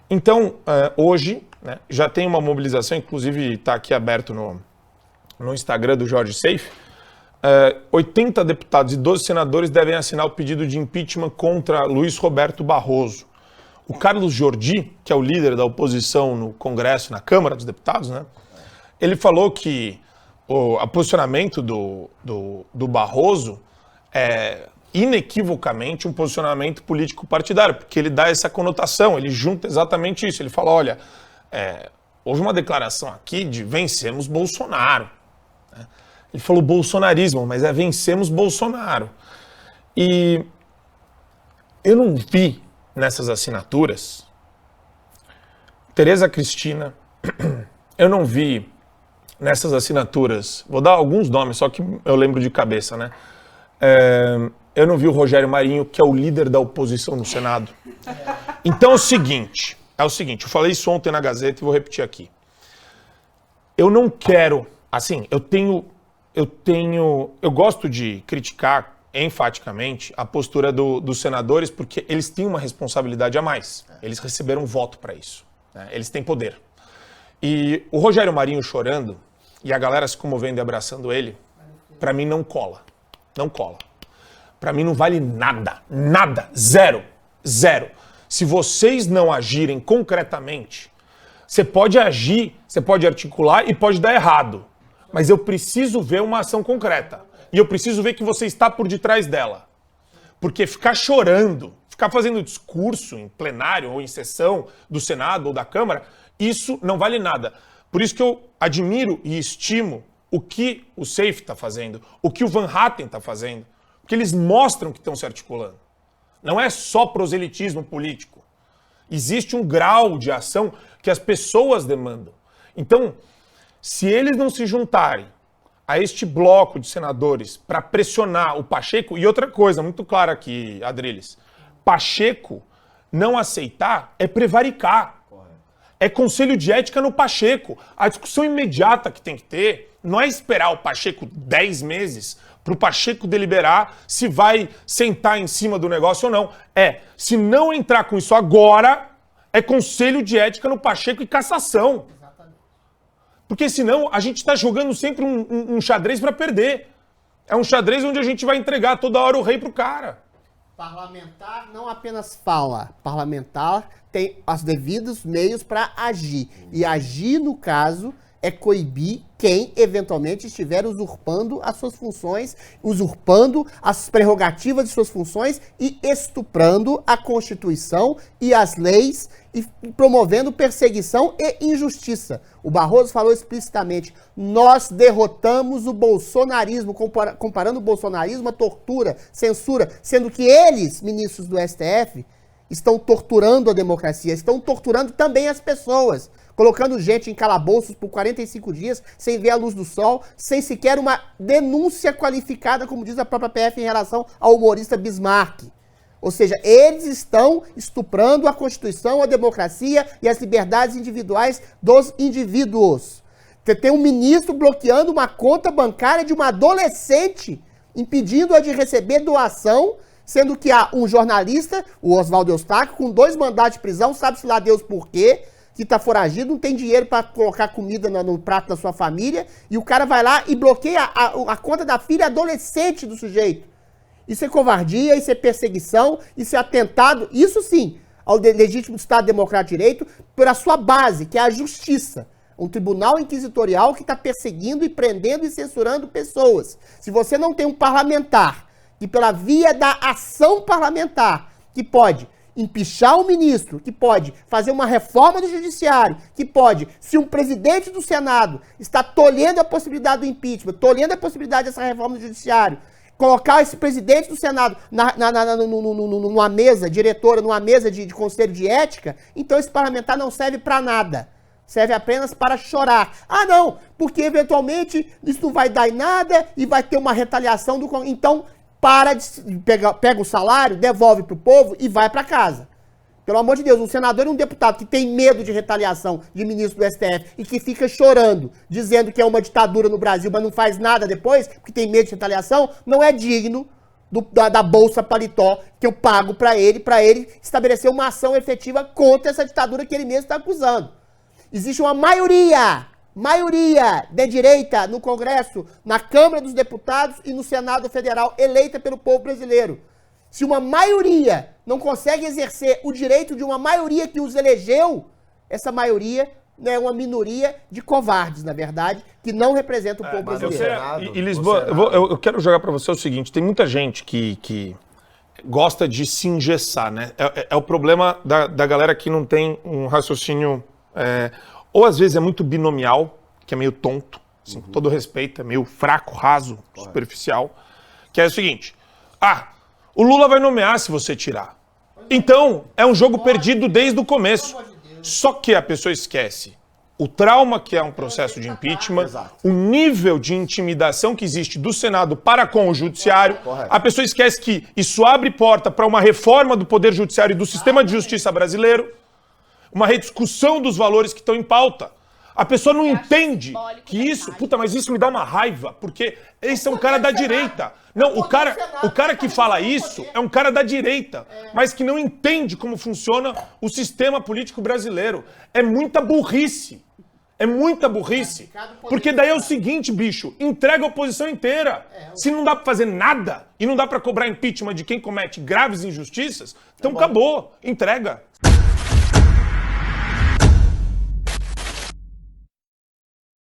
Então, hoje, né, já tem uma mobilização, inclusive está aqui aberto no Instagram do Jorge Seife. 80 deputados e 12 senadores devem assinar o pedido de impeachment contra Luiz Roberto Barroso. O Carlos Jordi, que é o líder da oposição no Congresso, na Câmara dos Deputados, né, ele falou que o posicionamento do Barroso é inequivocamente um posicionamento político partidário, porque ele dá essa conotação, ele junta exatamente isso. Ele fala, olha, houve uma declaração aqui de vencemos Bolsonaro. Ele falou bolsonarismo, mas é vencemos Bolsonaro. E eu não vi nessas assinaturas Tereza Cristina, eu não vi nessas assinaturas, vou dar alguns nomes, só que eu lembro de cabeça, né? Eu não vi o Rogério Marinho, que é o líder da oposição no Senado. Então é o seguinte, eu falei isso ontem na Gazeta e vou repetir aqui. Eu não quero, assim, eu gosto de criticar enfaticamente a postura dos senadores, porque eles têm uma responsabilidade a mais. Eles receberam um voto para isso, né? Eles têm poder. E o Rogério Marinho chorando e a galera se comovendo e abraçando ele, para mim não cola. Não cola. Para mim não vale nada. Nada. Zero. Zero. Se vocês não agirem concretamente, você pode agir, você pode articular e pode dar errado. Mas eu preciso ver uma ação concreta. E eu preciso ver que você está por detrás dela. Porque ficar chorando, ficar fazendo discurso em plenário ou em sessão do Senado ou da Câmara, isso não vale nada. Por isso que eu admiro e estimo o que o Seife está fazendo, o que o Van Hatten está fazendo, porque eles mostram que estão se articulando. Não é só proselitismo político. Existe um grau de ação que as pessoas demandam. Então, se eles não se juntarem a este bloco de senadores para pressionar o Pacheco, e outra coisa muito clara aqui, Adriles, Pacheco não aceitar é prevaricar. É conselho de ética no Pacheco. A discussão imediata que tem que ter não é esperar o Pacheco 10 meses para o Pacheco deliberar se vai sentar em cima do negócio ou não. Se não entrar com isso agora, é conselho de ética no Pacheco e cassação. Exatamente. Porque senão a gente está jogando sempre um xadrez para perder. É um xadrez onde a gente vai entregar toda hora o rei pro cara. Parlamentar não apenas fala, parlamentar tem os devidos meios para agir. E agir, no caso, é coibir quem eventualmente estiver usurpando as suas funções, usurpando as prerrogativas de suas funções e estuprando a Constituição e as leis e promovendo perseguição e injustiça. O Barroso falou explicitamente, nós derrotamos o bolsonarismo, comparando o bolsonarismo à tortura, censura, sendo que eles, ministros do STF, estão torturando a democracia, estão torturando também as pessoas, colocando gente em calabouços por 45 dias, sem ver a luz do sol, sem sequer uma denúncia qualificada, como diz a própria PF, em relação ao humorista Bismarck. Ou seja, eles estão estuprando a Constituição, a democracia e as liberdades individuais dos indivíduos. Você tem um ministro bloqueando uma conta bancária de uma adolescente, impedindo-a de receber doação, sendo que há um jornalista, o Oswaldo Eustáquio, com 2 mandatos de prisão, sabe-se lá Deus por quê, que está foragido, não tem dinheiro para colocar comida no prato da sua família, e o cara vai lá e bloqueia a conta da filha adolescente do sujeito. Isso é covardia, isso é perseguição, isso é atentado, isso sim, ao legítimo Estado Democrático de Direito, pela sua base, que é a justiça. Um tribunal inquisitorial que está perseguindo e prendendo e censurando pessoas. Se você não tem um parlamentar que pela via da ação parlamentar, que pode empichar o ministro, que pode fazer uma reforma do judiciário, que pode, se um presidente do Senado está tolhendo a possibilidade do impeachment, tolhendo a possibilidade dessa reforma do judiciário, colocar esse presidente do Senado numa mesa diretora, numa mesa de conselho de ética, então esse parlamentar não serve para nada. Serve apenas para chorar. Ah, não, porque eventualmente isso não vai dar em nada e vai ter uma retaliação do... Então, pega o salário, devolve para o povo e vai para casa. Pelo amor de Deus, um senador e um deputado que tem medo de retaliação de ministro do STF e que fica chorando, dizendo que é uma ditadura no Brasil, mas não faz nada depois, porque tem medo de retaliação, não é digno da Bolsa Paletó que eu pago para ele estabelecer uma ação efetiva contra essa ditadura que ele mesmo está acusando. Existe uma maioria da direita no Congresso, na Câmara dos Deputados e no Senado Federal, eleita pelo povo brasileiro. Se uma maioria não consegue exercer o direito de uma maioria que os elegeu, essa maioria é uma minoria de covardes, na verdade, que não representa o povo brasileiro. E Lisboa, eu quero jogar para você o seguinte, tem muita gente que gosta de se engessar, né? É o problema da galera que não tem um raciocínio, ou às vezes é muito binomial, que é meio tonto, assim, com todo respeito, é meio fraco, raso, superficial, que é o seguinte, o Lula vai nomear se você tirar. Então, é um jogo perdido desde o começo. Só que a pessoa esquece o trauma que é um processo de impeachment, o nível de intimidação que existe do Senado para com o Judiciário. A pessoa esquece que isso abre porta para uma reforma do Poder Judiciário e do sistema de justiça brasileiro, uma rediscussão dos valores que estão em pauta. A pessoa não entende que isso... Puta, mas isso me dá uma raiva, porque esse é um cara da direita. Não, o cara que fala isso é um cara da direita, mas que não entende como funciona o sistema político brasileiro. É muita burrice. É muita burrice. Porque daí é o seguinte, bicho, entrega a oposição inteira. Se não dá pra fazer nada e não dá pra cobrar impeachment de quem comete graves injustiças, então acabou, entrega.